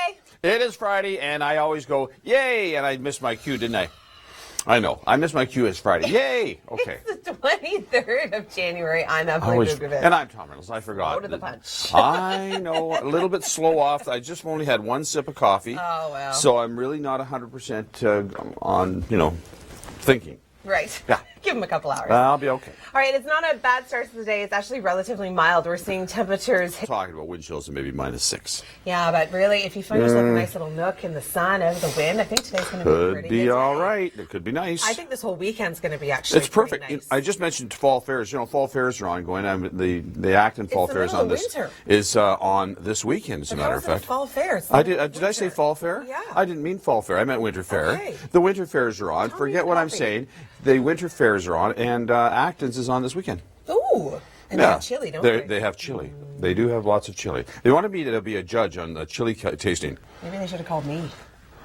Friday. It is Friday, and I always go, yay, and I missed my cue, didn't I? I know. I missed my cue. It's Friday. Yay! Okay. It's the 23rd of January. I'm Emily Vukovic. And I'm Tom Reynolds. I forgot. Slow to the punch. I know. A little bit slow off. I just only had one sip of coffee. Oh, well. So I'm really not 100% on, thinking. Right. Yeah. Give them a couple hours. I'll be okay. All right, it's not a bad start to the day. It's actually relatively mild. We're seeing temperatures. Talking about wind chills of maybe -6. Yeah, but really, if you find yourself a nice little nook in the sun, out of the wind, I think today's going to be pretty good. Could be all right. It could be nice. I think this whole weekend's going to be actually It's perfect. nice. I just mentioned fall fairs. Fall fairs are ongoing. The Acton Fall Fairs on this is on this weekend, as a matter of fact. Fall fair. Did I say fall fair? Yeah. I didn't mean fall fair. I meant winter fair. Okay. The winter fairs are on. Tell Forget me what I'm coffee. saying. The winter fairs are on, and Acton's is on this weekend. Ooh. And they have chili, don't they? They have chili. They do have lots of chili. They wanted me to be a judge on the chili tasting. Maybe they should have called me.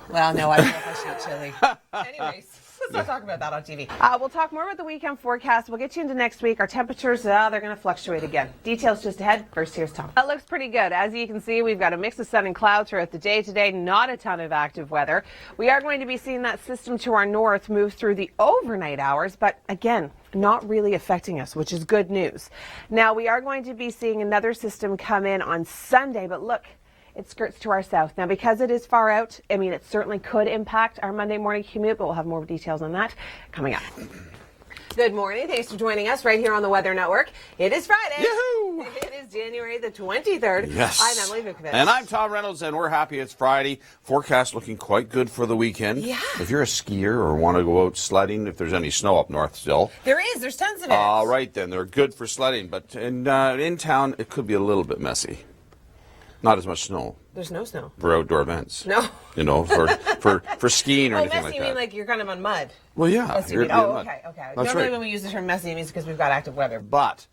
Well, no, I don't know if I should eat chili. Anyways, let's not talk about that on TV. We'll talk more about the weekend forecast. We'll get you into next week. Our temperatures, they're going to fluctuate again. Details just ahead. First, here's Tom. That looks pretty good. As you can see, we've got a mix of sun and clouds throughout the day today. Not a ton of active weather. We are going to be seeing that system to our north move through the overnight hours, but again, not really affecting us, which is good news. Now, we are going to be seeing another system come in on Sunday, but look, it skirts to our south. Now, because it is far out, it certainly could impact our Monday morning commute, but we'll have more details on that coming up. Good morning. Thanks for joining us right here on the Weather Network. It is Friday. Yahoo! It is January the 23rd. Yes. I'm Emily Vukovic. And I'm Tom Reynolds, and we're happy it's Friday. Forecast looking quite good for the weekend. Yeah. If you're a skier or want to go out sledding, if there's any snow up north still. There's tons of it. All right, then. They're good for sledding. But in town, it could be a little bit messy. Not as much snow. There's no snow. For outdoor events. No. For skiing or anything messy, like you that. mean like you're kind of on mud? Well, yeah. That's you're okay. That's Normally right. when we use the term messy, it means because we've got active weather. But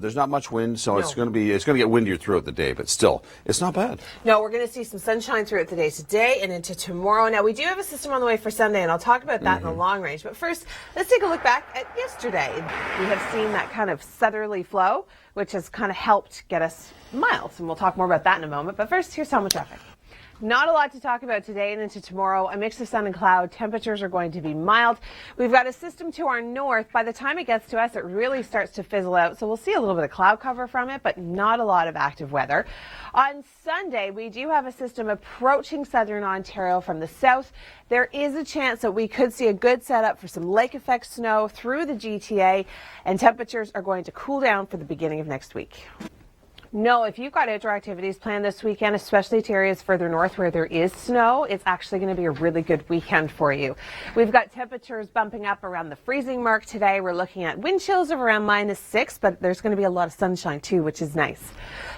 there's not much wind, so it's going to get windier throughout the day. But still, it's not bad. No, we're going to see some sunshine throughout the day today and into tomorrow. Now, we do have a system on the way for Sunday, and I'll talk about that in the long range. But first, let's take a look back at yesterday. We have seen that kind of southerly flow, which has kind of helped get us miles, and we'll talk more about that in a moment. But first, here's some traffic. Not a lot to talk about today and into tomorrow. A mix of sun and cloud. Temperatures are going to be mild. We've got a system to our north. By the time it gets to us, it really starts to fizzle out. So we'll see a little bit of cloud cover from it, but not a lot of active weather. On Sunday, we do have a system approaching southern Ontario from the south. There is a chance that we could see a good setup for some lake effect snow through the GTA, and temperatures are going to cool down for the beginning of next week. No, if you've got outdoor activities planned this weekend, especially to areas further north where there is snow, it's actually going to be a really good weekend for you. We've got temperatures bumping up around the freezing mark today. We're looking at wind chills of around -6, but there's going to be a lot of sunshine too, which is nice.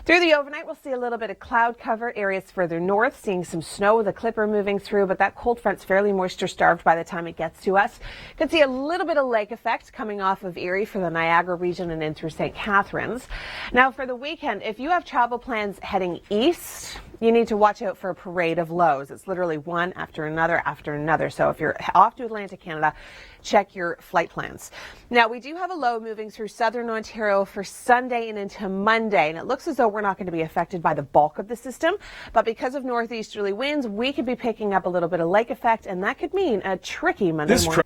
Through the overnight, we'll see a little bit of cloud cover. Areas further north, seeing some snow with a clipper moving through, but that cold front's fairly moisture starved by the time it gets to us. Could see a little bit of lake effect coming off of Erie for the Niagara region and in through St. Catharines. Now for the weekend, if you have travel plans heading east, you need to watch out for a parade of lows. It's literally one after another after another. So if you're off to Atlantic Canada, check your flight plans. Now, we do have a low moving through southern Ontario for Sunday and into Monday, and it looks as though we're not going to be affected by the bulk of the system. But because of northeasterly winds, we could be picking up a little bit of lake effect, and that could mean a tricky Monday morning.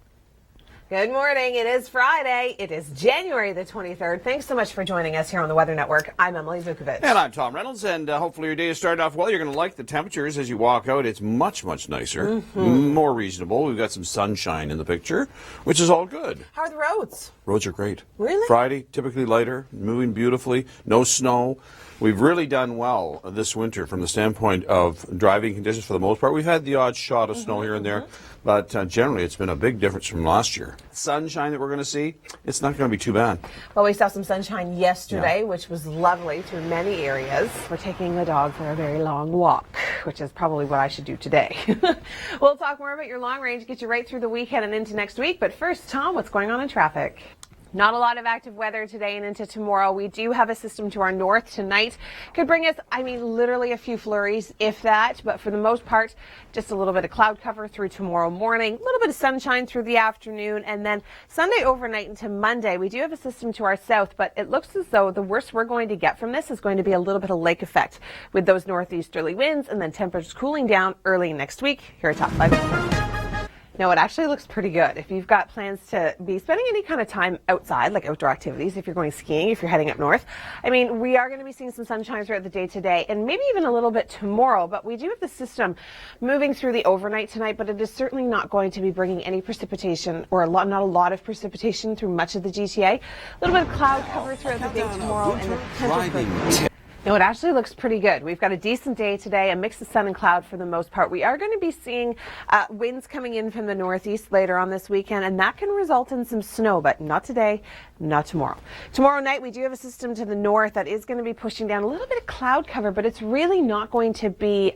Good morning. It is Friday. It is January the 23rd. Thanks so much for joining us here on the Weather Network. I'm Emily Vukovic. And I'm Tom Reynolds, and hopefully your day is starting off well. You're going to like the temperatures as you walk out. It's much, much nicer, more reasonable. We've got some sunshine in the picture, which is all good. How are the roads? Roads are great. Really? Friday, typically lighter, moving beautifully, no snow. We've really done well this winter from the standpoint of driving conditions for the most part. We've had the odd shot of snow here and there, but generally it's been a big difference from last year. Sunshine that we're going to see, it's not going to be too bad. Well, we saw some sunshine yesterday, which was lovely through many areas. We're taking the dog for a very long walk, which is probably what I should do today. We'll talk more about your long range, get you right through the weekend and into next week. But first, Tom, what's going on in traffic? Not a lot of active weather today and into tomorrow. We do have a system to our north tonight. Could bring us, literally a few flurries, if that. But for the most part, just a little bit of cloud cover through tomorrow morning. A little bit of sunshine through the afternoon. And then Sunday overnight into Monday, we do have a system to our south. But it looks as though the worst we're going to get from this is going to be a little bit of lake effect with those northeasterly winds and then temperatures cooling down early next week. Here are top 5. No, it actually looks pretty good. If you've got plans to be spending any kind of time outside, like outdoor activities, if you're going skiing, if you're heading up north, we are going to be seeing some sunshine throughout the day today and maybe even a little bit tomorrow. But we do have the system moving through the overnight tonight, but it is certainly not going to be bringing any precipitation or not a lot of precipitation through much of the GTA. A little bit of cloud cover throughout the day tomorrow and the potential. No, it actually looks pretty good. We've got a decent day today, a mix of sun and cloud for the most part. We are going to be seeing winds coming in from the northeast later on this weekend, and that can result in some snow, but not today, not tomorrow. Tomorrow night, we do have a system to the north that is going to be pushing down a little bit of cloud cover, but it's really not going to be,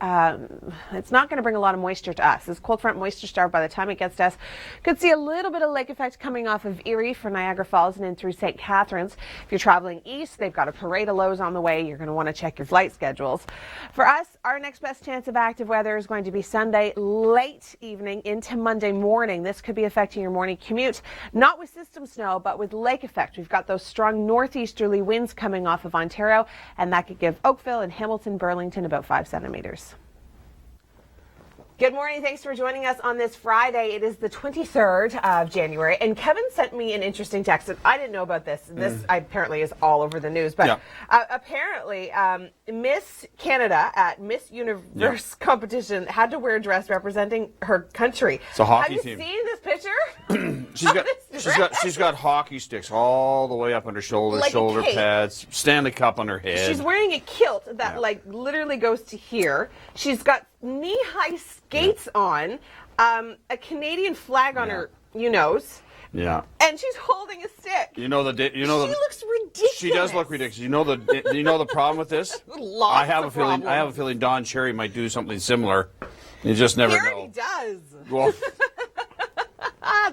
it's not going to bring a lot of moisture to us. This cold front moisture star, by the time it gets to us, could see a little bit of lake effect coming off of Erie for Niagara Falls and in through St. Catharines. If you're traveling east, they've got a parade of lows on the way. You're going to want to check your flight schedules. For us, our next best chance of active weather is going to be Sunday late evening into Monday morning. This could be affecting your morning commute, not with system snow, but with lake effect. We've got those strong northeasterly winds coming off of Ontario, and that could give Oakville and Hamilton, Burlington about 5 centimeters. Good morning. Thanks for joining us on this Friday. It is the 23rd of January, and Kevin sent me an interesting text. I didn't know about this. This apparently is all over the news, but apparently Miss Canada at Miss Universe competition had to wear a dress representing her country. It's a hockey Have team. you seen this picture? she's got hockey sticks all the way up on her shoulders, Like a shoulder cape. pads, Stanley Cup on her head. She's wearing a kilt that literally goes to here. She's got knee-high skates on, a Canadian flag on her, Yeah. and she's holding a stick. She looks ridiculous. She does look ridiculous. You know the problem with this? I have a feeling Don Cherry might do something similar. You just never know. He does. Well,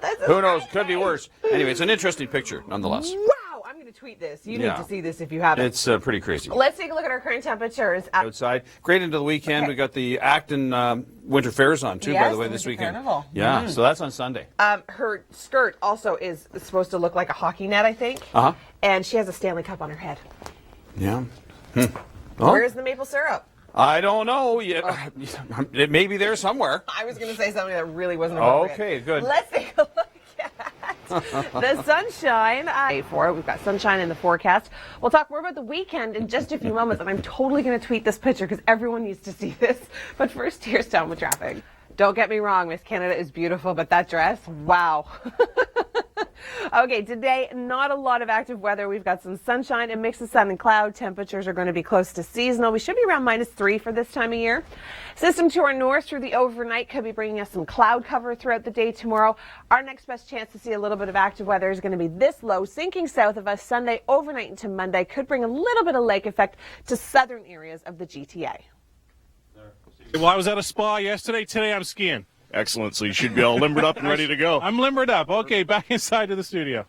That's who knows? Could be worse. Anyway, it's an interesting picture, nonetheless. Wow, I'm going to tweet this. You need to see this if you haven't. It's pretty crazy. Let's take a look at our current temperatures. Outside, great into the weekend. We got the Acton Winter Fairs on too. Yes, by the way, the this Winter weekend. Carnival. Yeah, so that's on Sunday. Her skirt also is supposed to look like a hockey net, I think. And she has a Stanley Cup on her head. Yeah. Where's the maple syrup? I don't know. It may be there somewhere. I was going to say something that really wasn't appropriate. Okay, good. Let's take a look at the sunshine. We've got sunshine in the forecast. We'll talk more about the weekend in just a few moments, and I'm totally going to tweet this picture because everyone needs to see this. But first, here's down with traffic. Don't get me wrong, Miss Canada is beautiful, but that dress, wow. Okay, today, not a lot of active weather. We've got some sunshine, a mix of sun and cloud. Temperatures are going to be close to seasonal. We should be around -3 for this time of year. System to our north through the overnight could be bringing us some cloud cover throughout the day tomorrow. Our next best chance to see a little bit of active weather is going to be this low, sinking south of us Sunday overnight into Monday. Could bring a little bit of lake effect to southern areas of the GTA. Well, I was at a spa yesterday. Today I'm skiing. Excellent. So you should be all limbered up and ready to go. I'm limbered up. Okay, back inside of the studio.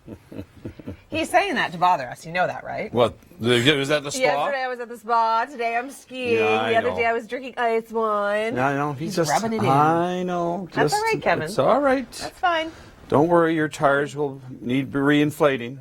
He's saying that to bother us. You know that, right? What? Was that the spa? Yesterday I was at the spa. Today I'm skiing. Yeah, the other know. day I was drinking ice wine. I know. He's just rubbing it in. I know. That's all right, Kevin. It's all right. That's fine. Don't worry. Your tires will need reinflating.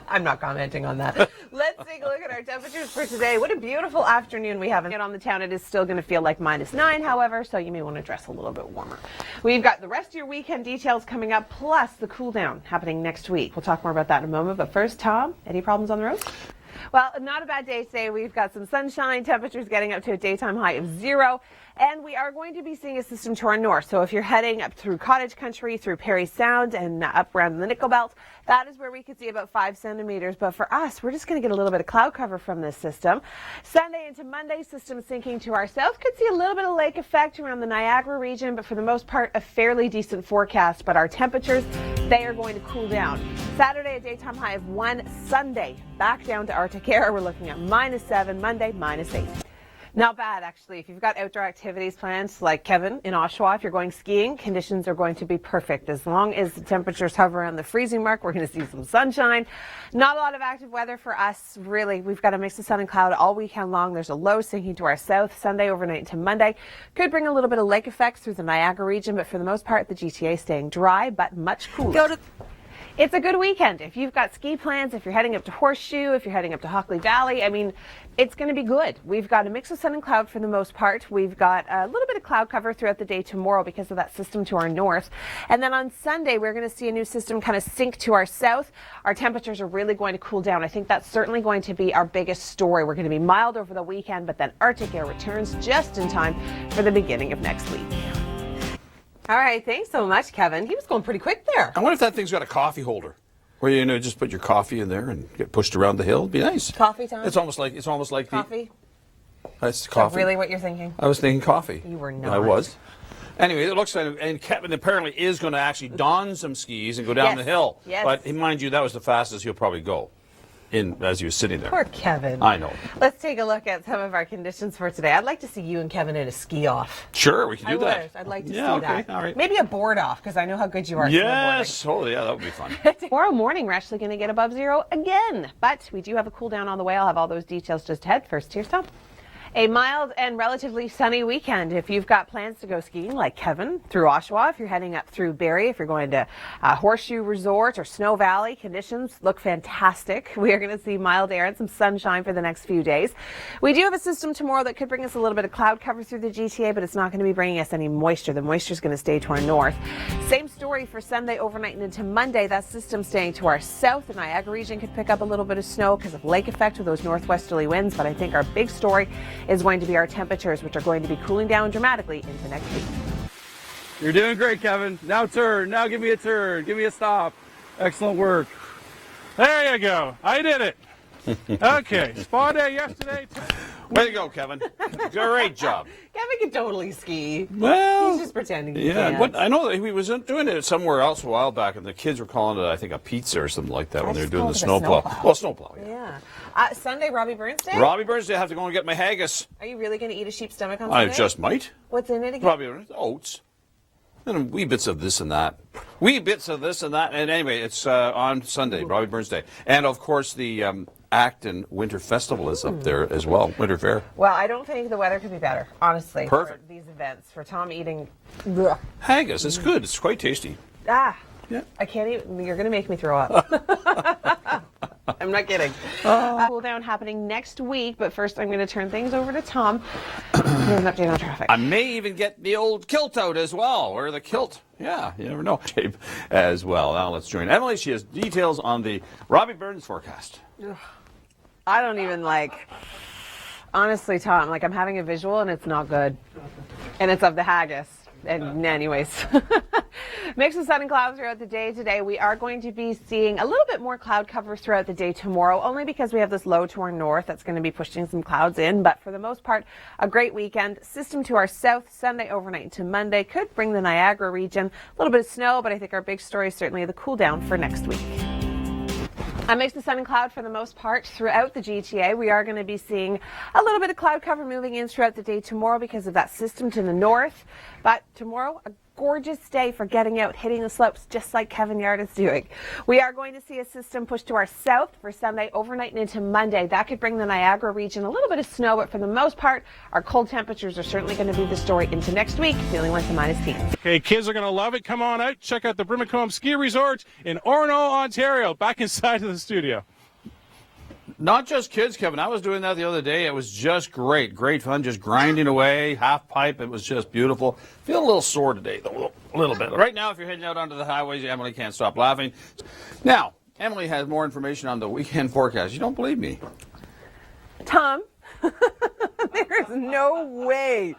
I'm not commenting on that. Let's take a look at our temperatures for today. What a beautiful afternoon we have. And on the town, it is still going to feel like -9, however, so you may want to dress a little bit warmer. We've got the rest of your weekend details coming up, plus the cool down happening next week. We'll talk more about that in a moment. But first, Tom, any problems on the road? Well, not a bad day today. We've got some sunshine, temperatures getting up to a daytime high of 0. And we are going to be seeing a system to our north. So if you're heading up through Cottage Country, through Perry Sound, and up around the Nickel Belt, that is where we could see about 5 centimeters. But for us, we're just going to get a little bit of cloud cover from this system. Sunday into Monday, system sinking to our south. Could see a little bit of lake effect around the Niagara region, but for the most part, a fairly decent forecast. But our temperatures, they are going to cool down. Saturday, a daytime high of 1. Sunday, back down to Arctic air. We're looking at -7. Monday, -8. Not bad, actually. If you've got outdoor activities planned, like Kevin in Oshawa, if you're going skiing, conditions are going to be perfect. As long as the temperatures hover around the freezing mark, we're going to see some sunshine. Not a lot of active weather for us, really. We've got a mix of sun and cloud all weekend long. There's a low sinking to our south Sunday overnight into Monday. Could bring a little bit of lake effects through the Niagara region, but for the most part, the GTA staying dry, but much cooler. It's a good weekend. If you've got ski plans, if you're heading up to Horseshoe, if you're heading up to Hockley Valley, I mean, it's going to be good. We've got a mix of sun and cloud for the most part. We've got a little bit of cloud cover throughout the day tomorrow because of that system to our north. And then on Sunday, we're going to see a new system kind of sink to our south. Our temperatures are really going to cool down. I think that's certainly going to be our biggest story. We're going to be mild over the weekend, but then Arctic air returns just in time for the beginning of next week. All right, thanks so much, Kevin. He was going pretty quick there. I wonder if that thing's got a coffee holder, where you just put your coffee in there and get pushed around the hill. It'd be nice. Coffee time. It's almost like Coffee. That's Is coffee. that really what you're thinking? I was thinking coffee. You were not. I was. Anyway, it looks like, and Kevin apparently is going to actually don some skis and go down Yes. the hill. Yes. But mind you, that was the fastest he'll probably go, as he was sitting there. Poor Kevin. I know. Let's take a look at some of our conditions for today. I'd like to see you and Kevin in a ski off. Sure, we can do that. I'd like to see okay, that. all right. Maybe a board off, because I know how good you are. Yes. Oh, yeah, that would be fun. Tomorrow morning, we're actually going to get above zero again. But we do have a cool down on the way. I'll have all those details just ahead. First, here's Tom. A mild and relatively sunny weekend. If you've got plans to go skiing like Kevin through Oshawa, if you're heading up through Barrie, if you're going to Horseshoe Resort or Snow Valley, conditions look fantastic. We are going to see mild air and some sunshine for the next few days. We do have a system tomorrow that could bring us a little bit of cloud cover through the GTA, but it's not going to be bringing us any moisture. The moisture is going to stay to our north. Same story for Sunday overnight and into Monday. That system staying to our south. The Niagara region could pick up a little bit of snow because of lake effect with those northwesterly winds, but I think our big story is going to be our temperatures, which are going to be cooling down dramatically into next week. You're doing great, Kevin. Now turn. Now give me a turn. Give me a stop. Excellent work. There you go. I did it. Okay. Spa day yesterday. Way to go, Kevin. Great job. Kevin can totally ski. Well, He's just pretending he yeah, can't. but I know that he was doing it somewhere else a while back, and the kids were calling it, I think, a pizza or something like that when they were doing the snowplow. Well, snowplow, yeah. Yeah. Sunday, Robbie Burns Day? Robbie Burns Day, I have to go and get my haggis. Are you really going to eat a sheep's stomach on I Sunday? just might. What's in it again? Probably oats. And wee bits of this and that. Wee bits of this and that. And anyway, it's on Sunday, Robbie Burns Day. And, of course, the Acton Winter Festival is up there as well, Winter Fair. Well, I don't think the weather could be better, honestly, Perfect. for these events. For Tom eating... Ugh. Haggis, it's good. It's quite tasty. Ah, Yeah. I can't even... You're going to make me throw up. I'm not kidding. Cool down happening next week, but first I'm going to turn things over to Tom. Here's an update on traffic. I may even get the old kilt out as well, or the kilt. Yeah, you never know. Shape as well. Now let's join Emily. She has details on the Robbie Burns forecast. I don't even honestly, Tom, I'm having a visual and it's not good. And it's of the haggis. And anyways, mix of sun and clouds throughout the day today. We are going to be seeing a little bit more cloud cover throughout the day tomorrow, only because we have this low to our north that's going to be pushing some clouds in. But for the most part, a great weekend. System to our south, Sunday overnight into Monday could bring the Niagara region a little bit of snow, but I think our big story is certainly the cool down for next week. A mix of sun and cloud for the most part throughout the GTA. We are going to be seeing a little bit of cloud cover moving in throughout the day tomorrow because of that system to the north. But tomorrow, a gorgeous day for getting out, hitting the slopes, just like Kevin Yard is doing. We are going to see a system push to our south for Sunday overnight and into Monday. That could bring the Niagara region a little bit of snow, but for the most part, our cold temperatures are certainly going to be the story into next week, feeling like the minus teens. Okay, kids are going to love it. Come on out. Check out the Brimacombe Ski Resort in Orono, Ontario. Back inside of the studio. Not just kids, Kevin. I was doing that the other day. It was just great. Great fun, just grinding away, half pipe. It was just beautiful. Feel a little sore today, though, a little bit. Right now, if you're heading out onto the highways, Emily can't stop laughing. Now, Emily has more information on the weekend forecast. You don't believe me? Tom, there is no way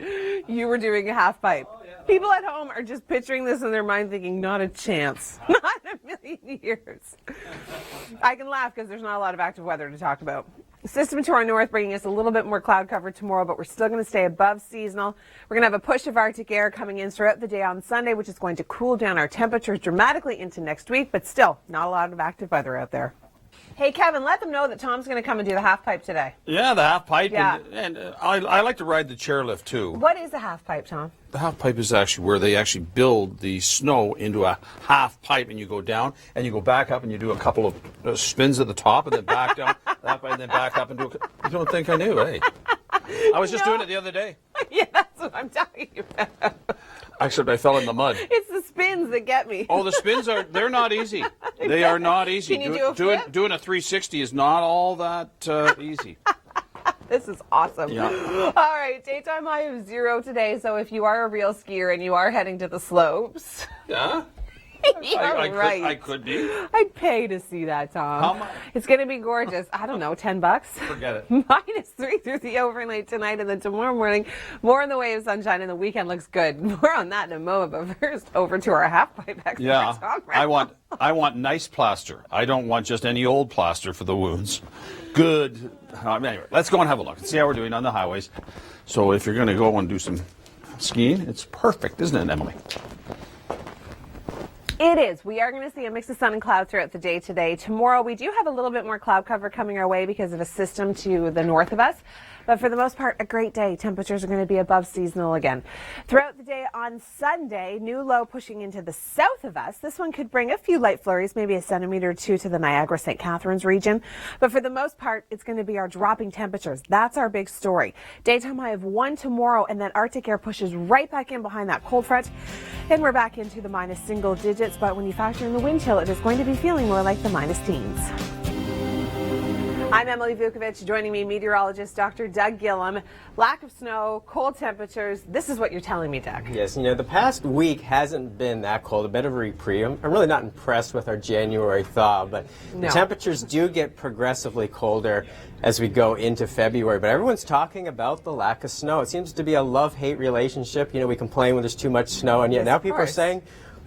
you were doing a half pipe. People at home are just picturing this in their mind thinking, not a chance. Not a million years. I can laugh because there's not a lot of active weather to talk about. System to our north bringing us a little bit more cloud cover tomorrow, but we're still going to stay above seasonal. We're going to have a push of Arctic air coming in throughout the day on Sunday, which is going to cool down our temperatures dramatically into next week, but still not a lot of active weather out there. Hey, Kevin, let them know that Tom's going to come and do the half pipe today. Yeah, the half pipe. Yeah. And I like to ride the chairlift too. What is a half pipe, Tom? The half pipe is actually where they actually build the snow into a half pipe, and you go down and you go back up and you do a couple of spins at the top and then back down that way and then back up and do. You don't think I knew, eh? I was just doing it the other day. Yeah, that's what I'm talking about. Except I fell in the mud. It's the spins that get me. Oh, the spins they're not easy. They are not easy. Can you do a flip? Doing a 360 is not all that easy. This is awesome. Yeah. All right, daytime high of 0 today. So if you are a real skier and you are heading to the slopes, Yeah? you're I right. could be. I'd pay to see that, Tom. How much? It's going to be gorgeous. I don't know, $10? Forget it. -3 through the overnight tonight, and then tomorrow morning, more in the way of sunshine, and the weekend looks good. More on that in a moment, but first, over to our half pipe expert, Yeah. Tom Randall. I want nice plaster. I don't want just any old plaster for the wounds. Good. Anyway, let's go and have a look and see how we're doing on the highways. So if you're going to go and do some skiing, it's perfect, isn't it, Emily? It is. We are going to see a mix of sun and clouds throughout the day today. Tomorrow, we do have a little bit more cloud cover coming our way because of a system to the north of us. But for the most part, a great day. Temperatures are going to be above seasonal again. Throughout the day on Sunday, new low pushing into the south of us. This one could bring a few light flurries, maybe a centimeter or two to the Niagara-St. Catharines region. But for the most part, it's going to be our dropping temperatures. That's our big story. Daytime high of 1 tomorrow, and then Arctic air pushes right back in behind that cold front. And we're back into the minus single digits. But when you factor in the wind chill, it is going to be feeling more like the minus teens. I'm Emily Vukovic. Joining me, meteorologist Dr. Doug Gillum. Lack of snow, cold temperatures. This is what you're telling me, Doug. Yes, the past week hasn't been that cold. A bit of a reprieve. I'm really not impressed with our January thaw, but the temperatures do get progressively colder as we go into February. But everyone's talking about the lack of snow. It seems to be a love-hate relationship. We complain when there's too much snow, and yet now people are saying,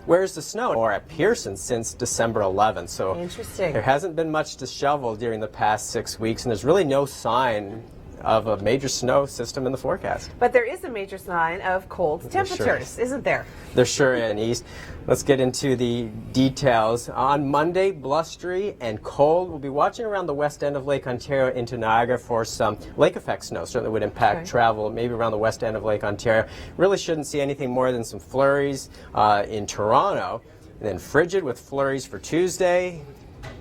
where's the snow? Or at Pearson since December 11th. So interesting. There hasn't been much to shovel during the past 6 weeks, and there's really no sign of a major snow system in the forecast. But there is a major sign of cold temperatures, isn't there? There sure is, East. Let's get into the details. On Monday, blustery and cold. We'll be watching around the west end of Lake Ontario into Niagara for some lake effect snow. Certainly would impact travel, maybe around the west end of Lake Ontario. Really shouldn't see anything more than some flurries in Toronto. And then frigid with flurries for Tuesday.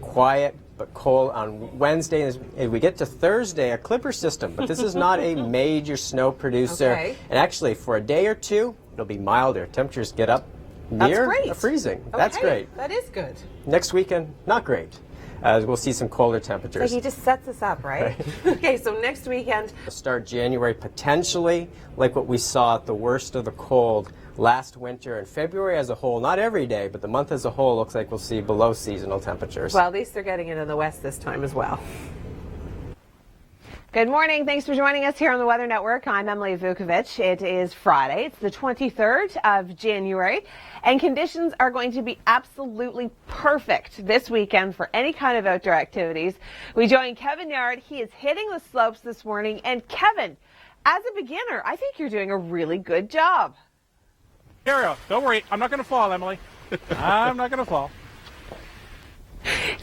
Quiet but cold on Wednesday. As we get to Thursday, a clipper system, but this is not a major snow producer. And actually, for a day or two, it'll be milder. Temperatures get up near freezing. That's great. That is good. Next weekend, not great. We'll see some colder temperatures. Like he just sets us up, right? Okay, so next weekend. We'll start January potentially like what we saw at the worst of the cold last winter, and February as a whole, not every day, but the month as a whole looks like we'll see below seasonal temperatures. Well, at least they're getting it in the west this time as well. Good morning. Thanks for joining us here on the Weather Network. I'm Emily Vukovic. It is Friday. It's the 23rd of January, and conditions are going to be absolutely perfect this weekend for any kind of outdoor activities. We join Kevin Yard. He is hitting the slopes this morning. And Kevin, as a beginner, I think you're doing a really good job. Carry on. Don't worry. I'm not going to fall, Emily. I'm not going to fall.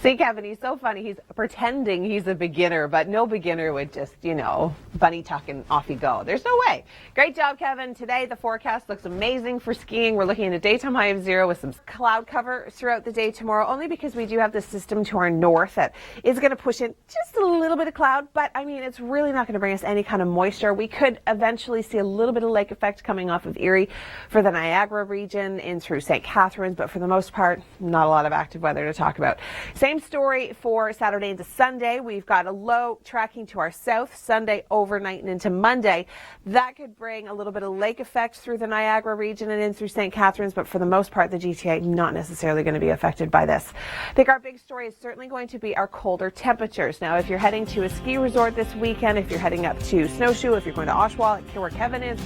See, Kevin, he's so funny. He's pretending he's a beginner, but no beginner would just, bunny tuck and off you go. There's no way. Great job, Kevin. Today, the forecast looks amazing for skiing. We're looking at a daytime high of 0 with some cloud cover throughout the day tomorrow, only because we do have this system to our north that is going to push in just a little bit of cloud, but it's really not going to bring us any kind of moisture. We could eventually see a little bit of lake effect coming off of Erie for the Niagara region in through St. Catharines, but for the most part, not a lot of active weather to talk about. Same story for Saturday into Sunday. We've got a low tracking to our south Sunday overnight and into Monday. That could bring a little bit of lake effect through the Niagara region and in through St. Catharines, but for the most part, the GTA not necessarily going to be affected by this. I think our big story is certainly going to be our colder temperatures. Now, if you're heading to a ski resort this weekend, if you're heading up to Snowshoe, if you're going to Oshawa, where Kevin is,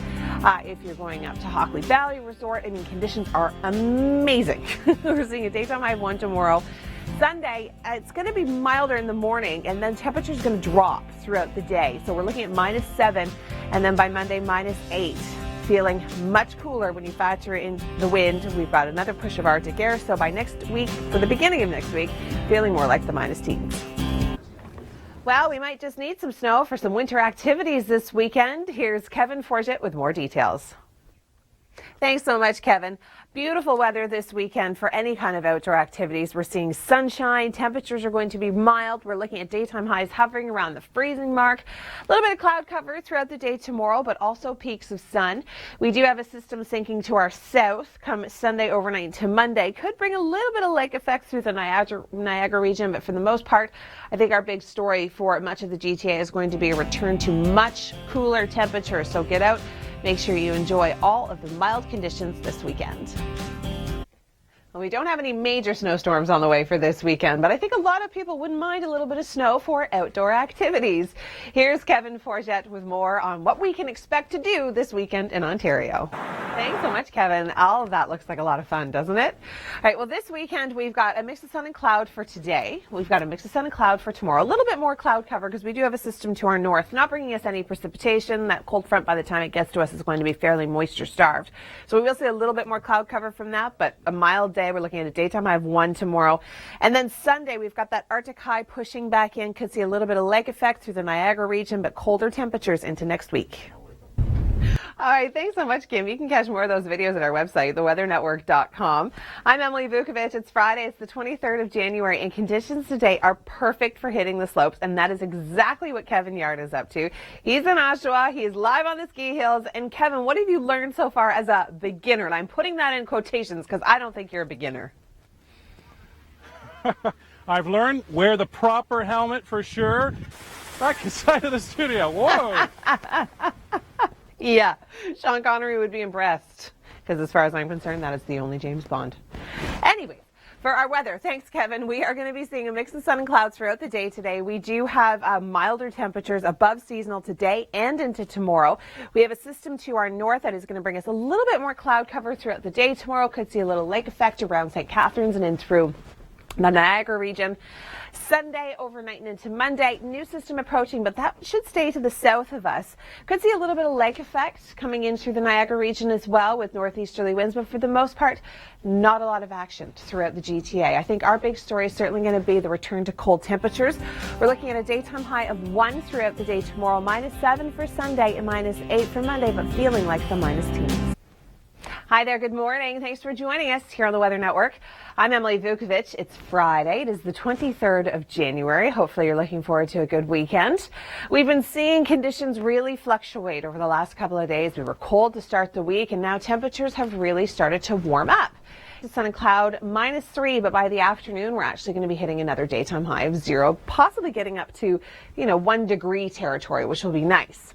if you're going up to Hockley Valley Resort, conditions are amazing. We're seeing a daytime high of 1 tomorrow. Sunday, it's going to be milder in the morning, and then temperature's going to drop throughout the day. So we're looking at -7, and then by Monday, -8. Feeling much cooler when you factor in the wind. We've got another push of Arctic air, so by next week, for the beginning of next week, feeling more like the minus teens. Well, we might just need some snow for some winter activities this weekend. Here's Kevin Forget with more details. Thanks so much, Kevin. Beautiful weather this weekend for any kind of outdoor activities. We're seeing sunshine. Temperatures are going to be mild. We're looking at daytime highs hovering around the freezing mark. A little bit of cloud cover throughout the day tomorrow, but also peaks of sun. We do have a system sinking to our south come Sunday overnight to Monday. Could bring a little bit of lake effect through the Niagara region, but for the most part, I think our big story for much of the GTA is going to be a return to much cooler temperatures. So get out. Make sure you enjoy all of the mild conditions this weekend. Well, we don't have any major snowstorms on the way for this weekend, but I think a lot of people wouldn't mind a little bit of snow for outdoor activities. Here's Kevin Forget with more on what we can expect to do this weekend in Ontario. Thanks so much, Kevin. All of that looks like a lot of fun, doesn't it? All right, well, this weekend we've got a mix of sun and cloud for today. We've got a mix of sun and cloud for tomorrow. A little bit more cloud cover because we do have a system to our north, not bringing us any precipitation. That cold front, by the time it gets to us, is going to be fairly moisture starved. So we will see a little bit more cloud cover from that, but a mild day. We're looking at a daytime high of 1 tomorrow. And then Sunday, we've got that Arctic high pushing back in. Could see a little bit of lake effect through the Niagara region, but colder temperatures into next week. All right, thanks so much, Kim. You can catch more of those videos at our website, theweathernetwork.com. I'm Emily Vukovic. It's Friday. It's the 23rd of January, and conditions today are perfect for hitting the slopes, and that is exactly what Kevin Yard is up to. He's in Oshawa. He's live on the ski hills. And Kevin, what have you learned so far as a beginner? And I'm putting that in quotations because I don't think you're a beginner. I've learned wear the proper helmet for sure. Back inside of the studio. Whoa. Yeah, Sean Connery would be impressed because as far as I'm concerned, that is the only James Bond. Anyway, for our weather, thanks, Kevin. We are going to be seeing a mix of sun and clouds throughout the day today. We do have milder temperatures above seasonal today and into tomorrow. We have a system to our north that is going to bring us a little bit more cloud cover throughout the day tomorrow. Could see a little lake effect around St. Catharines and in through the Niagara region. Sunday overnight and into Monday, new system approaching, but that should stay to the south of us. Could see a little bit of lake effect coming in through the Niagara region as well with northeasterly winds, but for the most part, not a lot of action throughout the GTA. I think our big story is certainly going to be the return to cold temperatures. We're looking at a daytime high of 1 throughout the day tomorrow, -7 for Sunday and -8 for Monday, but feeling like the minus teens. Hi there, good morning. Thanks for joining us here on the Weather Network. I'm Emily Vukovic. It's Friday. It is the 23rd of January. Hopefully you're looking forward to a good weekend. We've been seeing conditions really fluctuate over the last couple of days. We were cold to start the week, and now temperatures have really started to warm up. The sun and cloud -3, but by the afternoon we're actually going to be hitting another daytime high of 0, possibly getting up to 1 degree territory, which will be nice.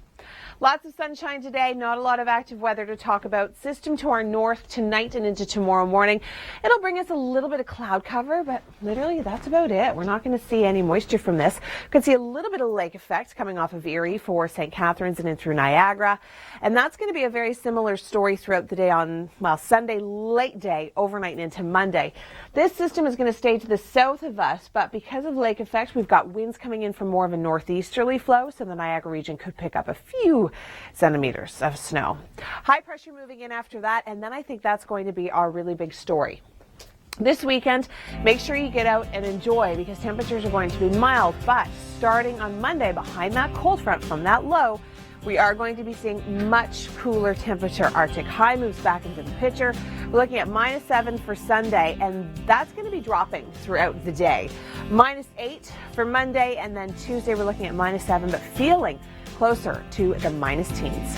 Lots of sunshine today, not a lot of active weather to talk about. System to our north tonight and into tomorrow morning. It'll bring us a little bit of cloud cover, but literally that's about it. We're not going to see any moisture from this. Could see a little bit of lake effect coming off of Erie for St. Catharines and in through Niagara. And that's going to be a very similar story throughout the day on, Sunday late day, overnight and into Monday. This system is going to stay to the south of us, but because of lake effect, we've got winds coming in from more of a northeasterly flow, so the Niagara region could pick up a few centimeters of snow. High pressure moving in after that, and then I think that's going to be our really big story. This weekend, make sure you get out and enjoy because temperatures are going to be mild, but starting on Monday behind that cold front from that low, we are going to be seeing much cooler temperature. Arctic high moves back into the picture. We're looking at -7 for Sunday, and that's going to be dropping throughout the day. -8 for Monday, and then Tuesday we're looking at -7, but feeling closer to the minus teens.